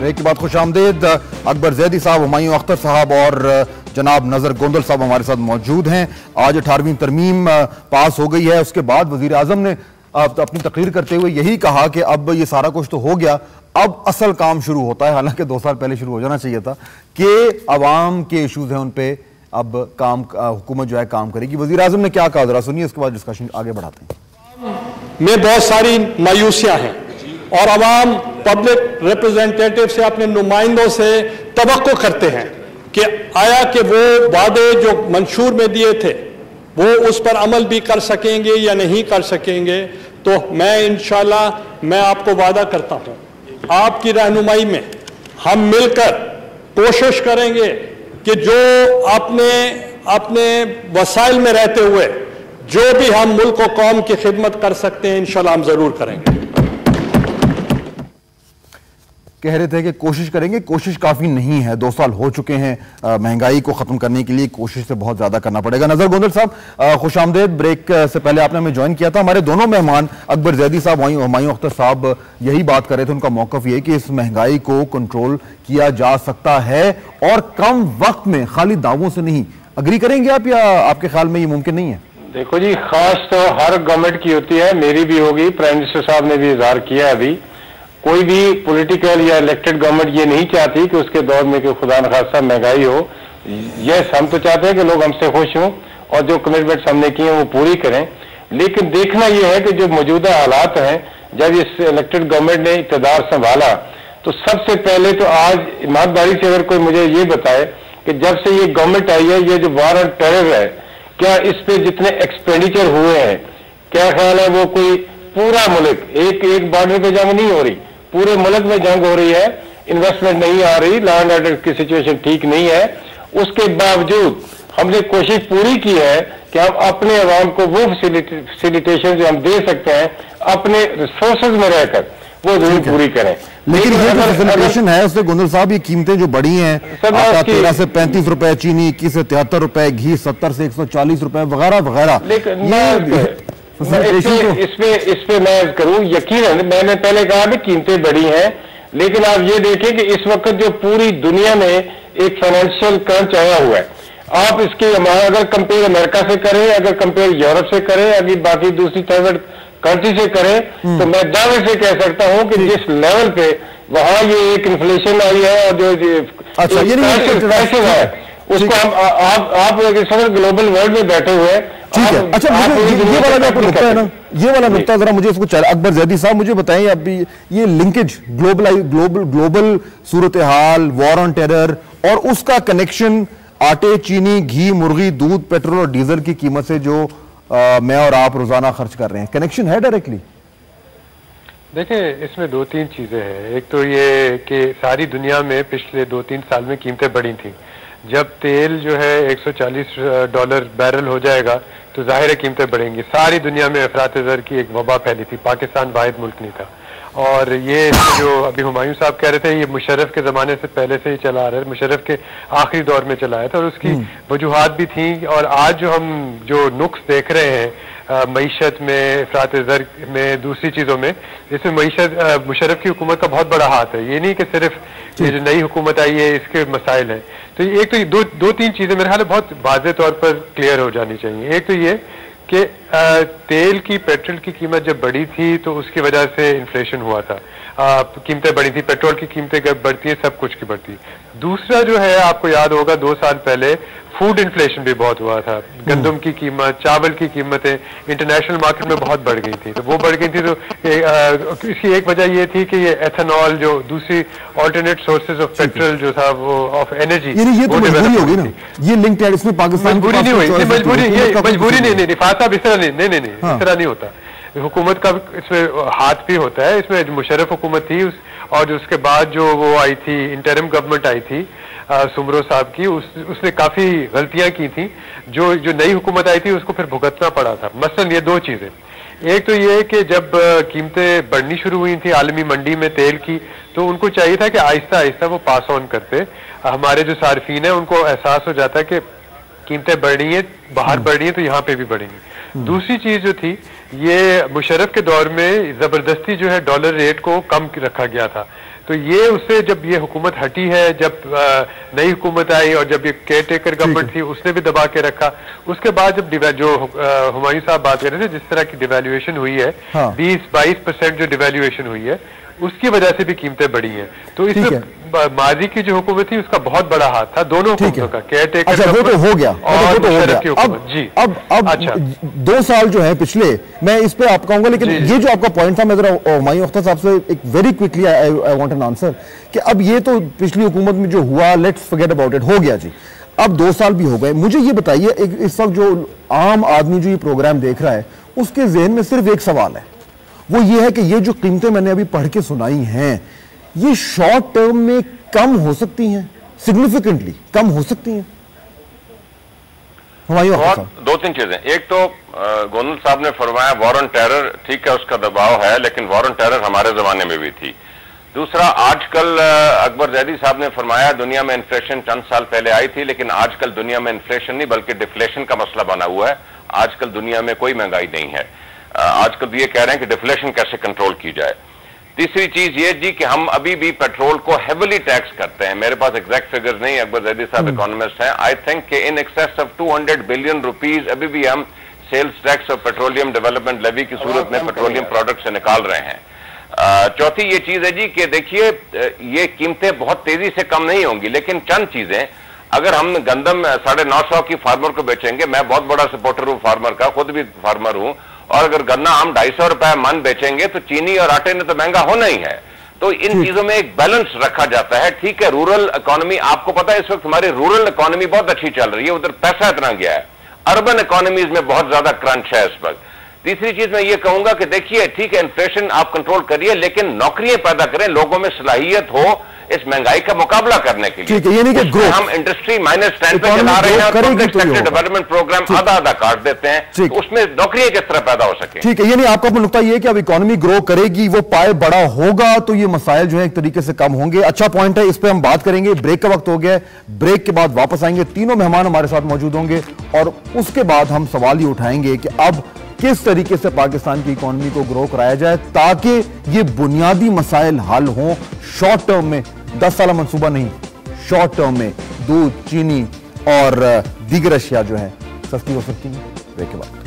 Break के बाद खुशामदीद। अकबर जैदी साहब, हुमायूं अख्तर साहब और जनाब नजर गोंदल साहब हमारे साथ मौजूद हैं। आज 18वीं तरमीम पास हो गई है। उसके बाद वजीर आजम ने अपनी तकरीर करते हुए यही कहा कि अब ये सारा कुछ तो हो गया, अब असल काम शुरू होता है। हालांकि 2 साल पहले शुरू हो जाना चाहिए था कि अवाम के इशूज हैं उन पे अब काम हुकूमत जो है काम करेगी। वजीर आजम ने क्या कहा, जरा सुनिए, उसके बाद डिस्कशन आगे बढ़ाते हैं। में बहुत सारी मायूसियां हैं और अवाम पब्लिक रिप्रेजेंटेटिव से, अपने नुमाइंदों से तवक्को करते हैं कि आया कि वो वादे जो मंशूर में दिए थे वो उस पर अमल भी कर सकेंगे या नहीं कर सकेंगे। तो मैं इंशाल्लाह मैं आपको वादा करता हूं, आपकी रहनुमाई में हम मिलकर कोशिश करेंगे कि जो अपने वसाइल में रहते हुए जो भी हम मुल्क और कौम की खिदमत कर सकते हैं इंशाल्लाह हम जरूर करेंगे। कह रहे थे कि कोशिश करेंगे, कोशिश काफी नहीं है। 2 साल हो चुके हैं, महंगाई को खत्म करने के लिए कोशिश से बहुत ज्यादा करना पड़ेगा। नजर गोंदल साहब, खुशामदेद। ब्रेक से पहले आपने हमें ज्वाइन किया था। हमारे दोनों मेहमान अकबर जैदी साहब, हुमायूं अख्तर साहब यही बात कर रहे थे। उनका मौकफ ये कि इस महंगाई को कंट्रोल किया जा सकता है और कम वक्त में, खाली दावों से नहीं। अग्री करेंगे आप या आपके ख्याल में ये मुमकिन नहीं है? देखो जी, खास तो हर गवर्नमेंट की होती है, मेरी भी होगी। प्राइम मिनिस्टर साहब ने भी इजहार किया है। अभी कोई भी पॉलिटिकल या इलेक्टेड गवर्नमेंट ये नहीं चाहती कि उसके दौर में कोई खुदा न खासा महंगाई हो। यस, हम तो चाहते हैं कि लोग हमसे खुश हों और जो कमिटमेंट्स हमने किए हैं वो पूरी करें। लेकिन देखना यह है कि जो मौजूदा हालात हैं, जब इस इलेक्टेड गवर्नमेंट ने इक़्तिदार संभाला तो सबसे पहले तो आज ईमानदारी से अगर कोई मुझे ये बताए कि जब से ये गवर्नमेंट आई है, ये जो वार ऑन टेरर है, क्या इस पे जितने एक्सपेंडिचर हुए हैं, क्या ख्याल है वो कोई पूरा मुल्क, एक बॉर्डर पे जंग नहीं हो रही, पूरे मुल्क में जंग हो रही है, इन्वेस्टमेंट नहीं आ रही, लॉ एंड ऑर्डर की सिचुएशन ठीक नहीं है। उसके बावजूद हमने कोशिश पूरी की है कि हम अपने अवाम को वो फैसिलिटेशन जो हम दे सकते हैं अपने रिसोर्सेज में रहकर वो जरूर पूरी करें। लेकिन ये जो फैसिलिटेशन है उससे गोंदल साहब, ये कीमतें जो बढ़ी हैं, 13 से 35 रुपए चीनी, 21 से 73 रुपए घी, 70 से 140 रुपए वगैरह वगैरह। लेकिन इसमें मैं करूं यकीन, मैंने पहले कहा भी कीमतें बढ़ी हैं, लेकिन आप ये देखें कि इस वक्त जो पूरी दुनिया में एक फाइनेंशियल क्रंच आया हुआ है, आप इसके अगर कंपेयर अमेरिका से करें, अगर कंपेयर यूरोप से करें, अगर बाकी दूसरी थर्ड कंट्री से करें, तो मैं दावे से कह सकता हूं कि जिस लेवल पे वहां ये एक इन्फ्लेशन आई है और जो पैसे है उसको आप ग्लोबल वर्ल्ड में बैठे हुए हैं। ठीक है, अच्छा मुझे ये वाला जो आपको नुकता है ना, ये वाला नुकता जरा मुझे इसको अकबर जैदी साहब मुझे बताएं, अभी ये linkage global Surat hall, war on terror और उसका कनेक्शन आटे, चीनी, घी, मुर्गी, दूध, पेट्रोल और डीजल की कीमत से जो मैं और आप रोजाना खर्च कर रहे हैं, कनेक्शन है डायरेक्टली? देखिए, इसमें 2-3 चीजें हैं। एक तो ये कि सारी दुनिया में पिछले 2-3 साल में कीमतें बढ़ी थी। जब तेल जो है $140 बैरल हो जाएगा तो जाहिर है कीमतें बढ़ेंगी। सारी दुनिया में अफरात-ए-ज़र की एक वबा फैली थी, पाकिस्तान वाहिद मुल्क नहीं था। और ये जो अभी हुमायूं साहब कह रहे थे, ये मुशर्रफ के ज़माने से पहले से ही चला आ रहा है, मुशर्रफ के आखिरी दौर में चला आया था और उसकी वजूहात भी थी। और आज जो हम जो नुक्स देख रहे हैं मईशत में, अफरात-ए-ज़र में, दूसरी चीज़ों में, इसमें मईशत मुशर्रफ की हुकूमत का बहुत बड़ा हाथ है। ये नहीं कि सिर्फ ये जो नई हुकूमत आई है इसके मसाइल हैं। तो एक तो ये 2-3 चीज़ें मेरे ख्याल में बहुत वाज़ेह तौर पर क्लियर हो जानी चाहिए। एक तो ये कि तेल की, पेट्रोल की कीमत जब बढ़ी थी तो उसकी वजह से इन्फ्लेशन हुआ था, कीमतें बढ़ी थी, पेट्रोल की कीमतें बढ़ती हैं, सब कुछ की बढ़ती। दूसरा जो है, आपको याद होगा 2 साल पहले फूड इन्फ्लेशन भी बहुत हुआ था। गंदम की कीमत, चावल की कीमतें इंटरनेशनल मार्केट में बहुत बढ़ गई थी। तो वो बढ़ गई थी तो इसकी एक वजह ये थी कि ये एथेनॉल, जो दूसरी ऑल्टरनेट सोर्सेज ऑफ पेट्रोल जो था वो ऑफ एनर्जी, ये तो मजबूरी होगी ना, ये लिंक्ड है इसमें। पाकिस्तान मजबूरी नहीं हुई, मजबूरी नहीं, फाता इस तरह नहीं, इस तरह नहीं होता। हुकूमत का इसमें हाथ भी होता है। इसमें मुशर्रफ हुकूमत थी और जो उसके बाद जो वो आई थी, इंटरिम गवर्नमेंट आई थी सुमरो साहब की, उसने काफी गलतियां की थी। जो नई हुकूमत आई थी उसको फिर भुगतना पड़ा था। मसलन ये 2 चीजें, एक तो ये कि जब कीमतें बढ़नी शुरू हुई थी आलमी मंडी में तेल की, तो उनको चाहिए था कि आहिस्ता आहिस्ता वो पास ऑन करते। हमारे जो सार्फिन है उनको एहसास हो जाता है कि कीमतें बढ़ रही हैं, बाहर बढ़ रही हैं तो यहाँ पे भी बढ़ेंगी। दूसरी चीज जो थी, ये मुशर्रफ के दौर में जबरदस्ती जो है डॉलर रेट को कम रखा गया था। तो ये उससे जब ये हुकूमत हटी है, जब नई हुकूमत आई और जब ये केयर टेकर गवर्नमेंट थी उसने भी दबा के रखा। उसके बाद जब जो हुमायूं साहब बात कर रहे थे जिस तरह की डिवैल्यूएशन हुई है, 20-22% जो डिवैल्यूएशन हुई है उसकी वजह से भी कीमतें बढ़ी हैं। तो इसमें माजी की जो हुकूमत थी उसका बहुत बड़ा हाथ था, दोनों हुकूमतों का, केयर टेकर। अच्छा, वो तो हो गया, और मुशर्रफ की हुकूमत। जी, अब अच्छा 2 साल जो है पिछले, मैं इस पे आप कहूंगा, लेकिन ये जो आपका पॉइंट था, मैं जरा हुमायूं अख्तर साहब से एक very quickly I want an answer कि अब ये तो पिछली हुकूमत में जो हुआ, लेट्स फॉरगेट अबाउट इट, हो गया जी। अब 2 साल भी हो गए। मुझे ये बताइए, इस वक्त जो आम आदमी जो ये प्रोग्राम देख रहा है उसके जहन में सिर्फ एक सवाल है, वो ये है कि ये जो कीमतें मैंने अभी पढ़ के सुनाई हैं ये शॉर्ट टर्म में कम हो सकती हैं, सिग्निफिकेंटली कम हो सकती हैं? दो तीन चीजें। एक तो गोंदल साहब ने फरमाया वॉर ऑन टेरर, ठीक है उसका दबाव है, लेकिन वॉर ऑन टेरर हमारे जमाने में भी थी। दूसरा, आजकल अकबर जैदी साहब ने फरमाया दुनिया में इन्फ्लेशन चंद साल पहले आई थी, लेकिन आजकल दुनिया में इन्फ्लेशन नहीं बल्कि डिफ्लेशन का मसला बना हुआ है। आजकल दुनिया में कोई महंगाई नहीं है। आजकल ये कह रहे हैं कि डिफ्लेशन कैसे कंट्रोल की जाए। तीसरी चीज ये जी कि हम अभी भी पेट्रोल को हेविली टैक्स करते हैं। मेरे पास एग्जैक्ट फिगर्स नहीं, अकबर जैदी साहब इकोनॉमिस्ट हैं। आई थिंक कि in excess of 200 billion rupees अभी भी हम सेल्स टैक्स और पेट्रोलियम डेवलपमेंट लेवी की सूरत में पेट्रोलियम प्रोडक्ट से निकाल रहे हैं। चौथी ये चीज है जी कि देखिए ये कीमतें बहुत तेजी से कम नहीं होंगी, लेकिन चंद चीजें, अगर हम गंदम 950 की फार्मर को बेचेंगे, मैं बहुत बड़ा सपोर्टर हूं फार्मर का, खुद भी फार्मर हूं, और अगर गन्ना हम 250 रुपए मन बेचेंगे तो चीनी और आटे ने तो महंगा होना ही है। तो इन चीजों में एक बैलेंस रखा जाता है। ठीक है, रूरल इकोनॉमी, आपको पता है इस वक्त हमारी रूरल इकोनॉमी बहुत अच्छी चल रही है, उधर पैसा इतना गया है। अर्बन इकोनॉमीज में बहुत ज्यादा क्रंच है इस वक्त। तीसरी चीज मैं ये कहूंगा कि देखिए ठीक है इन्फ्लेशन आप कंट्रोल करिए, लेकिन नौकरियां पैदा करें, लोगों में सलाहियत हो इस महंगाई का मुकाबला करने के लिए। ठीक है, ये नहीं कि ग्रोथ हम इंडस्ट्री -10 पे चला रहे हैं और पब्लिक सेक्टर डेवलपमेंट प्रोग्राम आधा काट देते हैं, तो उसमें नौकरियां किस तरह पैदा हो सके। ठीक है, ये नहीं, आपका नुकता ये है कि अब इकोनॉमी ग्रो करेगी, वो पाए बड़ा होगा तो ये मसाइल जो है एक तरीके से कम होंगे। अच्छा पॉइंट है, इस पर हम बात करेंगे। ब्रेक का वक्त हो गया है, ब्रेक के बाद वापस आएंगे। तीनों मेहमान हमारे साथ मौजूद होंगे और उसके बाद हम सवाल ही उठाएंगे कि अब किस तरीके से पाकिस्तान की इकोनॉमी को ग्रो कराया जाए ताकि ये बुनियादी मसाइल हल हों शॉर्ट टर्म में। 10 साल मंसूबा नहीं, शॉर्ट टर्म में दूध, चीनी और दीगर अशिया जो है सस्ती हो सकती है। ब्रेक के बाद